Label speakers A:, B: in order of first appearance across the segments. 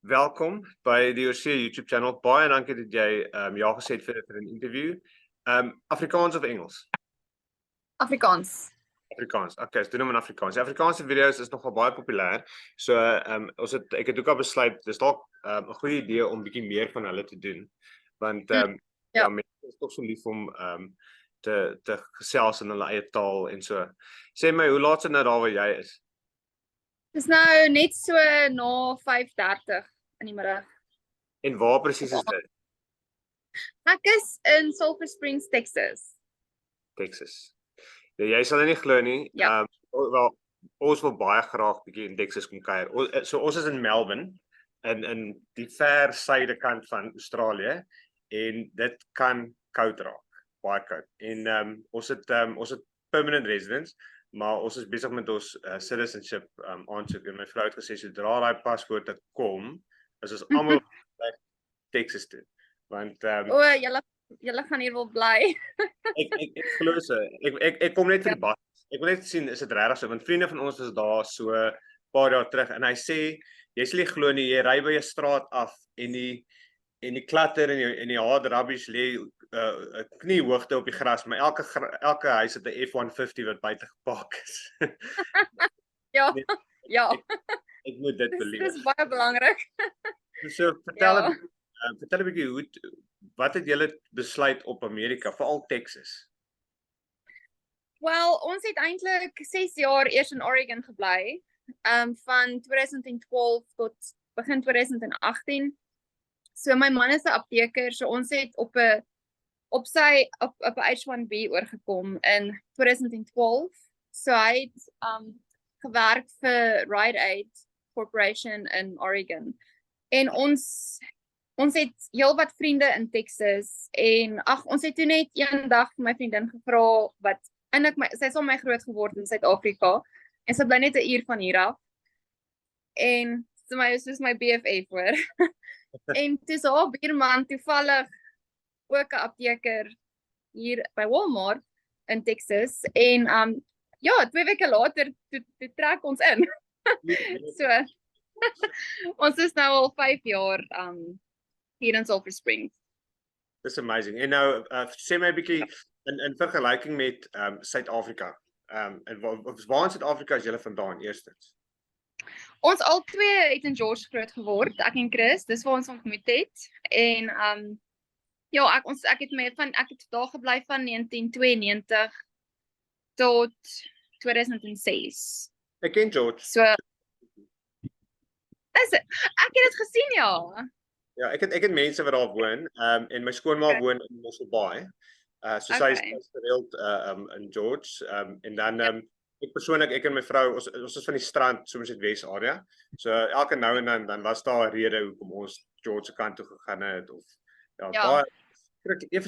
A: Welkom by die Oorsee YouTube channel. Baie dankie dat jy ja gesê het vir 'n interview. Afrikaans of Engels?
B: Afrikaans.
A: Afrikaans. Okay, so doen hom in Afrikaans. Die Afrikaanse video's is nogal baie populêr. So ek het ook al besluit dis dalk 'n goeie idee om bietjie meer van hulle te doen. Want ja, mense is tog so lief om te gesels in hulle eie taal en so. Sê my, hoe laat is dit nou daar waar jy is?
B: Dis nou net so na 5:30 in die middag.
A: En waar presies is dit?
B: Ek is in Sulphur Springs, Texas.
A: Texas. Ja, jy sal nie glo nie.
B: Ja.
A: Wel, ons wil baie graag bietjie in Texas kom kuier. So ons is in Melbourne in die ver suidekant van Australië en dit kan koud raak, baie koud. En ons het permanent residence, maar ons is besig met ons citizenship aansoek en my vrou het gesê sodra daai paspoorte kom, is ons almal by Texas toe. Want
B: Julle gaan hier wel bly.
A: ek glo so. Ek kom net vir die bas. Ek wil net sien is dit regtig so, want vriende van ons was daar so 'n paar dae terug en hy sê jy sal nie glo nie, jy ry by 'n straat af en die klatter en die hard rubbish lê 'n kniehoogte op die gras, maar elke huis het 'n F-150 wat buite gepark is.
B: Ja.
A: Nee,
B: Ja.
A: Ek moet dit beleef.
B: Dis baie belangrik.
A: So vertel 'n bietjie wat het julle besluit op Amerika, veral Texas?
B: Wel, ons het eintlik 6 jaar eers in Oregon gebly, van 2012 tot begin 2018. So my man is 'n apteker, so ons het op 'n H1B oorgekom in 2012. So hy het gewerk vir Rite Aid Corporation in Oregon. En ons het heelwat vriende in Texas en ons het toe net eendag vir my vriendin gevra wat eintlik sy is al my groot geword in Suid-Afrika en sy bly net 'n uur van hier af. En soos my BFF hoor. En toe se haar buurman toevallig ook 'n apteker hier by Walmart in Texas en ja, 2 weke later toe trek ons in. So ons is nou al 5 jaar hier in Sulphur Springs.
A: Dis amazing. En nou sê my 'n bietjie in vergelyking met Suid-Afrika. En waar in Suid-Afrika is julle vandaan eerstens?
B: Ons albei het in George groot geword, ek en Chris, dis waar ons ontmoet het. En ja, ek het daar gebly van 1992 tot 2006.
A: Ek ken George.
B: So ek het dit gesien, ja.
A: Ja, ek het mense wat daar woon, en my skoonma woon in Mossel Bay. So sy is gereeld in George, en dan ek persoonlik, ek en my vrou, ons is van die strand, Somerset-West area. So elke nou en dan was daar 'n rede hoekom ons George se kant toe gegaan het of baie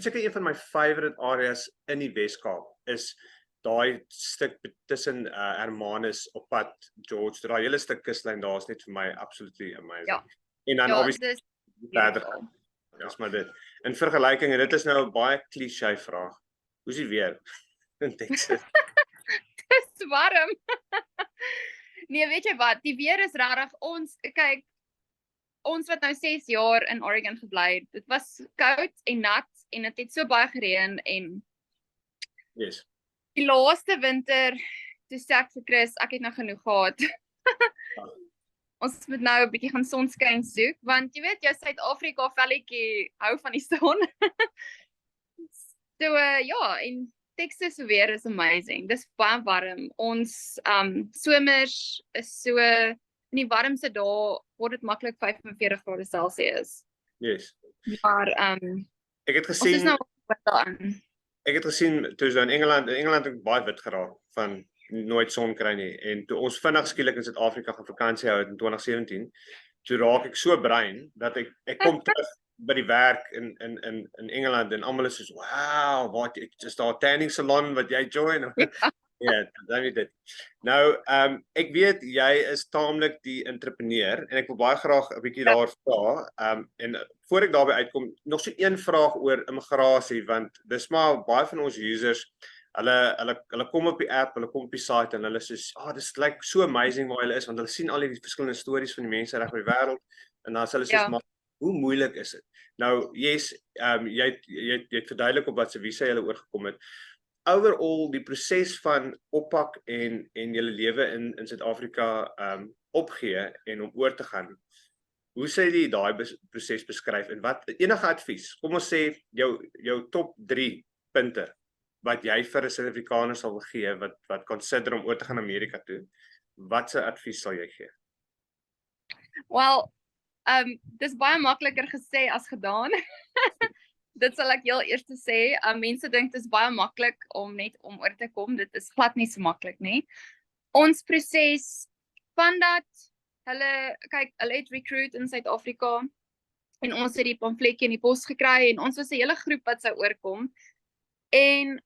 A: seker een van my favorite areas in die Wes-Kaap is daai stuk tussen Hermanus op pad George. Daai hele stuk kuslyn daar is net vir my absolutely amazing.
B: Ja.
A: En dan obviously verder. Dis maar dit. In vergelyking en dit is nou 'n baie cliché vraag. Hoe is die weer in Texas?
B: Dis warm. Nee, weet jy wat? Die weer is regtig kyk, ons wat nou 6 jaar in Oregon gebly het. Dit was koud en nat en dit het so baie gereën en
A: Yes.
B: Die laaste winter toe sê ek vir Chris, ek het nou genoeg gehad. Ons moet nou 'n bietjie gaan sonskyn soek, want jy weet, jou Suid-Afrika velletjie hou van die son. So ja, en Texas se weer is amazing. Dis baie warm. Ons somers is so in die warmste dae word dit maklik 45 grade Celsius.
A: Yes.
B: Maar
A: ek het
B: ons
A: gesien
B: is nou daarin.
A: Ek het gesien toe so in Engeland het ek baie wit geraak van nooit son kry nie en toe ons vinnig skielik in Suid-Afrika gaan vakansie hou in 2017, toe raak ek so bruin dat ek kom terug by die werk in Engeland en almal is soos wow, wat is daar 'n tanning salon wat jy join? Ja, dan weet dit. Nou, ek weet jy is taamlik die entrepreneur en ek wil baie graag 'n bietjie daar vra. En voor ek daarby uitkom, nog so een vraag oor immigrasie want dis maar baie van ons users, hulle kom op die app, hulle kom op die site en hulle sê, dis like so amazing waar hulle is want hulle sien al die verskillende stories van die mense reg oor die wêreld. En dan sal hulle
B: Ja.
A: soos, maar hoe moeilik is dit? Nou, yes, jy het verduidelik op wat se visa jy oorgekom het. Overall, die proses van oppak en julle lewe in Suid-Afrika opgee en om oor te gaan. Hoe sê jy daai proses beskryf en wat enige advies? Kom ons sê jou top 3 punte wat jy vir 'n Suid-Afrikaner sal gee wat consider om oor te gaan Amerika toe. Wat se advies sal jy gee?
B: Wel, dis baie makliker gesê as gedaan. Dit sal ek heel eers sê. Mense dink dit is baie maklik om net om oor te kom. Dit is glad nie so maklik nie. Ons proses van dat hulle het recruit in Suid-Afrika en ons het die pamfletjie in die pos gekry en ons was 'n hele groep wat sou oorkom. En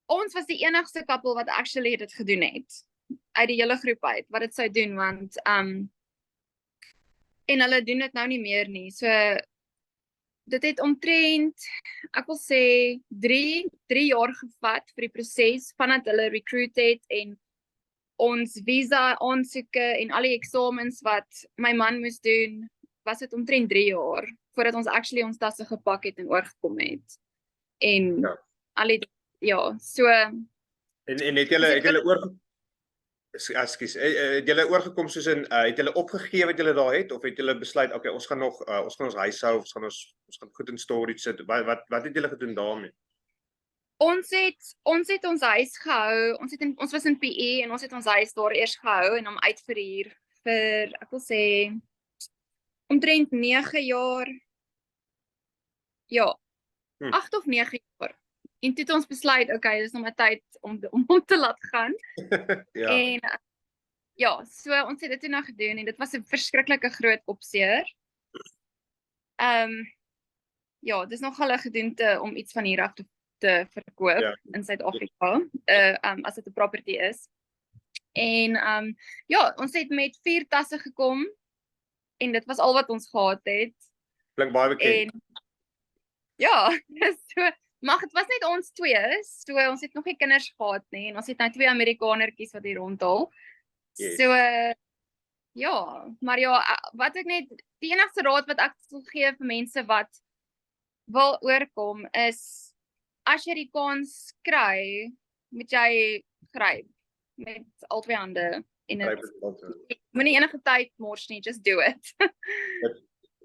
B: ons was die enigste koppel wat actually dit gedoen het uit die hele groep uit wat dit sou doen want en hulle doen dit nou nie meer nie. So dit het omtrent, ek wil sê 3 jaar gevat vir die proses vandat hulle recruit het en ons visa aansoeke en al die eksamens wat my man moes doen, was dit omtrent 3 jaar voordat ons actually ons tasse gepak het en oorgekom het. En al die so
A: En het julle oorgekom? Ekskuus, het julle oorgekom soos in het julle opgegee wat julle daar het of het julle besluit okay, ons gaan ons huis hou, ons gaan goed in storage sit. Wat het julle gedoen daarmee?
B: Ons het ons huis gehou. Ons was in PE en ons het ons huis daar eers gehou en hom uitverhuur vir ek wil sê omtrent 9 jaar. Ja. 8 of 9 jaar. En toe het ons besluit, okay, dis nou maar tyd om te laat gaan.
A: Ja.
B: En so ons het dit toe nou gedoen en dit was 'n verskriklike groot opseer. Dis nogal 'n gedoente om iets van hier af te verkoop in Suid-Afrika, as dit 'n property is. En ons het met 4 tasse gekom en dit was al wat ons gehad het.
A: Klink baie bekend.
B: En so maar dit was net ons twee, so ons het nog nie kinders gehad nie en ons het nou 2 Amerikanertjies wat hier rondhaal.
A: Yes.
B: So maar wat ek net die enigste raad wat ek sal gee vir mense wat wil oorkom is as jy die kans kry, moet jy gryp met al 2 hande en dit moenie enige tyd mors nie, just do it.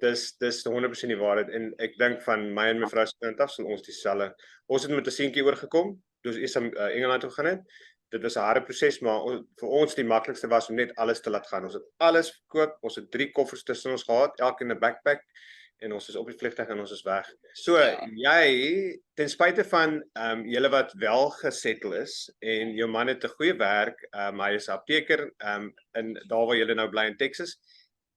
A: Dis 100% die waarheid en ek dink van my en mevrou se kant af sal ons dieselfde. Ons het met 'n seentjie oorgekom, toe ons eers aan Engeland toe gaan het. Dit was 'n harde proses, maar vir ons die maklikste was om net alles te laat gaan. Ons het alles verkoop, ons het 3 koffers tussen ons gehad, elkeen 'n backpack en ons is op die vliegtuig en ons is weg. So jy ten spyte van julle wat wel gesettle is en jou man het 'n goeie werk, hy is 'n apteker in daar waar julle nou bly in Texas.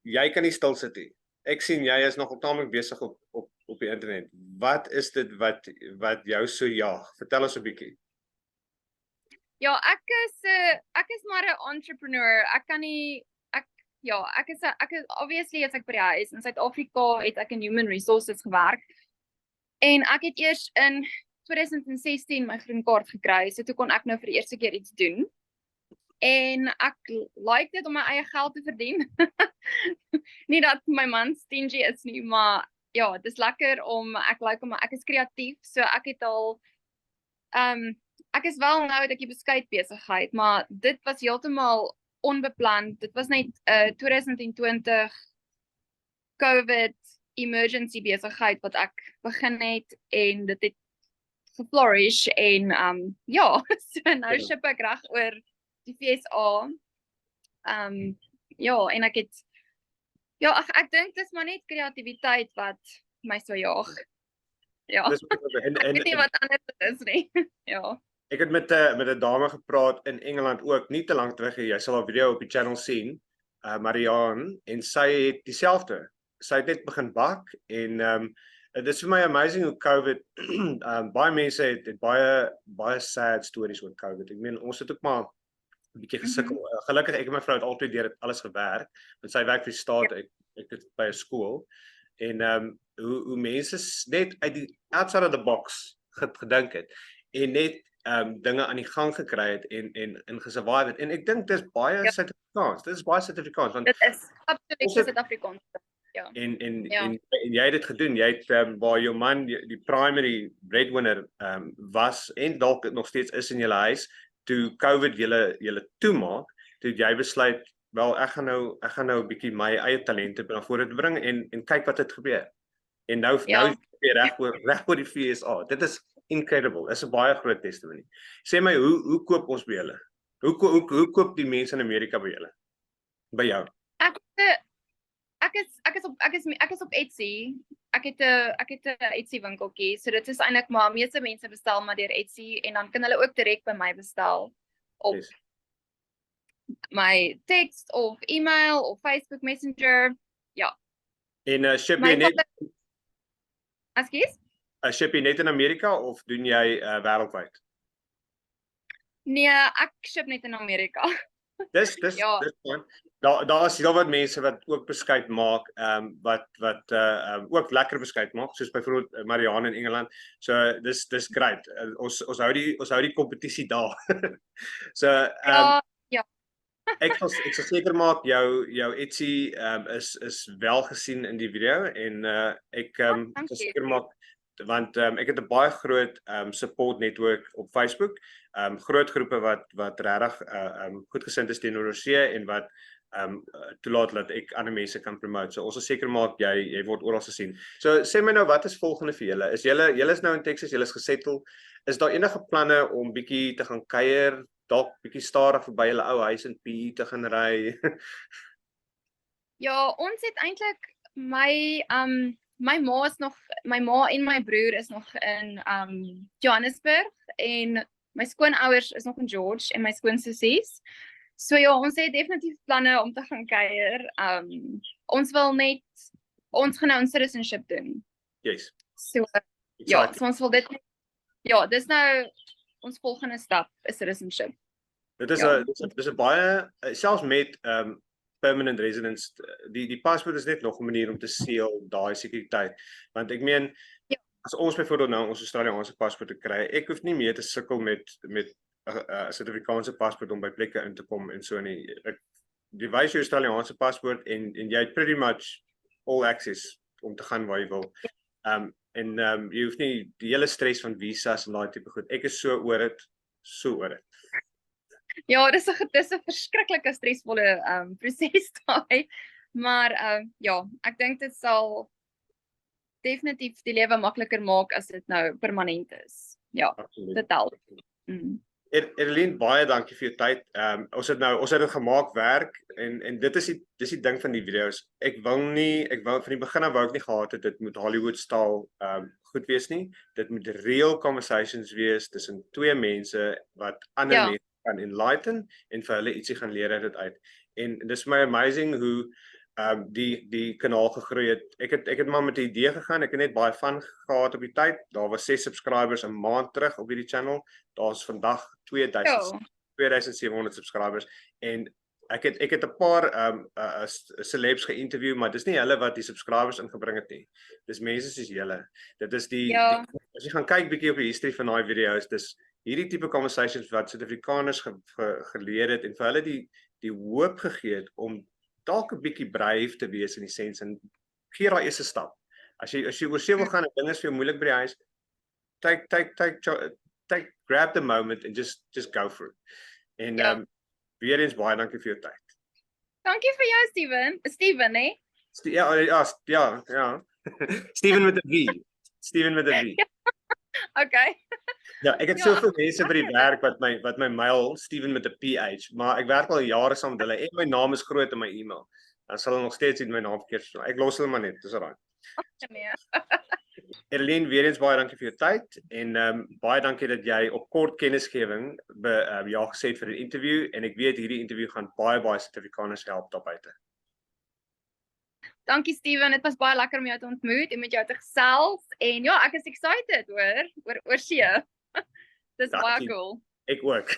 A: Jy kan nie stil sit nie. Ek sien jy is nog taamlik besig op die internet. Wat is dit wat jou so jaag? Vertel ons 'n bietjie.
B: Ja, ek is maar 'n entrepreneur. Ek kan nie ek is obviously as ek by die huis in Suid-Afrika het ek in human resources gewerk. En ek het eers in 2016 my groen kaart gekry, so toe kon ek nou vir die eerste keer iets doen. En ek like dit om my eie geld te verdien. Nie dat my man stingy is nie, maar dis lekker om ek is kreatief, so ek het al ek is wel nou dat ek beskuit besigheid, maar dit was heeltemal onbeplan. Dit was net 2020 COVID emergency besigheid wat ek begin het en dit het geflourish en so nou ship ek reg oor die VSA. En ek het ek dink dis maar net kreatiwiteit wat my so jaag. Ja. Ek weet nie wat anders is nie. Ja.
A: Ek het met 'n dame gepraat in Engeland ook, nie te lank terug. Jy sal haar video op die channel sien, Marianne, en sy het dieselfde. Sy het net begin bak en dit is vir my amazing hoe COVID baie mense het baie sad stories oor COVID. Ek meen ons het ook maar 'n bietjie gesukkel. Gelukkig ek en my vrou het altyd deur dit alles gewerk. Want sy werk vir die staat, ek het by 'n skool. En hoe mense net uit die outside of the box gedink het en net dinge aan die gang gekry het en gesurvive het. En ek dink dis baie Suid-Afrikaans. Dit is baie Suid-Afrikaans want
B: dit is absoluut Suid-Afrikaans. Ja.
A: En
B: Ja.
A: en jy het dit gedoen. Jy het waar jou man die primary breadwinner was en dalk nog steeds is in julle huis toe COVID julle toemaak, toe jy besluit wel ek gaan nou 'n bietjie my eie talente na vore te bring en kyk wat het gebeur. En nou
B: Ja.
A: is jy reg oor die FSA. Dit is incredible. Dit is 'n baie groot testimony. Sê my hoe koop ons by julle? Hoe koop die mense in Amerika by julle? By jou?
B: Ek is op Etsy. Ek het 'n Etsy winkeltjie. So dit is eintlik maar meeste mense bestel maar deur Etsy en dan kan hulle ook direk by my bestel op
A: Yes.
B: my text of email of Facebook Messenger. Ja.
A: En ship
B: My
A: jy net
B: Ekskuus?
A: ship jy net in Amerika of doen jy wêreldwyd?
B: Nee, ek ship net in Amerika.
A: Dis
B: Ja.
A: dis fyn. Daar is heel wat mense wat ook beskuit maak, wat ook lekker beskuit maak, soos byvoorbeeld Marianne in Engeland. So dis great. Ons hou die kompetisie daar. So
B: Ja,
A: ek sal seker maak jou Etsy is wel gesien in die video en ek sal
B: dankie.
A: seker maak want ek het 'n baie groot support netwerk op Facebook, groot groepe wat regtig goedgesind is teenoor Oorsee en wat toelaat dat ek ander mense kan promote. So ons sal seker maak jy word oral gesien. So sê my nou wat is volgende vir julle? Is julle is nou in Texas, julle is gesettle. Is daar enige planne om bietjie te gaan kuier, dalk bietjie stadig verby julle ou huis in PE te gaan ry?
B: Ja, ons het eintlik my ma en my broer is nog in Johannesburg en my skoonouers is nog in George en my skoonsissies. So ja, ons het definitief planne om te gaan kuier. Ons gaan nou ons citizenship doen.
A: Yes.
B: So ja,
A: Exciting.
B: so ons wil dit ja, dis nou ons volgende stap is citizenship.
A: Dit is
B: Ja.
A: dis 'n baie selfs met permanent residence die paspoort is net nog 'n manier om te seël daai sekuriteit. Want ek meen
B: Ja.
A: as ons byvoorbeeld nou ons Australiese paspoort te kry, ek hoef nie meer te sukkel met 'n Suid-Afrikaanse paspoort om by plekke in te kom en so nie. Jy wys jou Australiese paspoort en jy het pretty much all access om te gaan waar jy wil. Jy hoef nie die hele stres van visas en daai tipe goed. Ek is so oor dit.
B: Ja, dis 'n verskriklike stresvolle proses daai. Maar ja, ek dink dit sal definitief die lewe makliker maak as dit nou permanent is. Ja,
A: Absoluut.
B: dit help. Mm.
A: Erlien, baie dankie vir jou tyd. Ons het dit gemaak werk en dis die ding van die video's. Ek wou van die begin af wou ek nie gehad het dit moet Hollywood staal goed wees nie. Dit moet real conversations wees tussen twee mense wat ander
B: Ja.
A: mense kan enlighten en vir hulle ietsie gaan leer uit dit uit. En dis vir my amazing hoe die kanaal gegroei het. Ek het maar met 'n idee gegaan. Ek het net baie van gehad op die tyd. Daar was 6 subscribers 'n maand terug op hierdie channel. Daar's vandag 2700 subscribers en ek het 'n paar celebs geïnterview, maar dis nie hulle wat die subscribers ingebring het nie. Dis mense soos julle. Dit is
B: Ja.
A: as jy gaan kyk bietjie op die history van daai video's, dis hierdie tipe conversations wat Suid-Afrikaners geleer het en vir hulle die hoop gegee het om dalk 'n bietjie brave te wees in die sens en gee daai eerste stap. As jy oor see wil gaan en dinge is vir jou moeilik by die huis, grab the moment and just go for it. En
B: Ja.
A: weer eens baie dankie vir jou tyd.
B: Dankie vir jou Steven, hè?
A: Ja. Steven met 'n V. Steven met 'n V.
B: Okay.
A: Ja, ek het
B: Ja,
A: soveel mense by die werk wat my mail Steven met 'n PH, maar ek werk al jare saam met hulle en my naam is groot in my e-mail. Dan sal hulle nog steeds sien my naam verkeerd staan. Ek los hulle maar net, dis reg.
B: Nee.
A: Erlien, weer eens baie dankie vir jou tyd en baie dankie dat jy op kort kennisgewing ja gesê het vir die interview en ek weet hierdie interview gaan baie Suid-Afrikaners help daar buite.
B: Dankie Steven, dit was baie lekker om jou te ontmoet en met jou te gesels en ja, ek is excited oor see. Dis baie
A: Dankie.
B: cool.
A: Ek ook.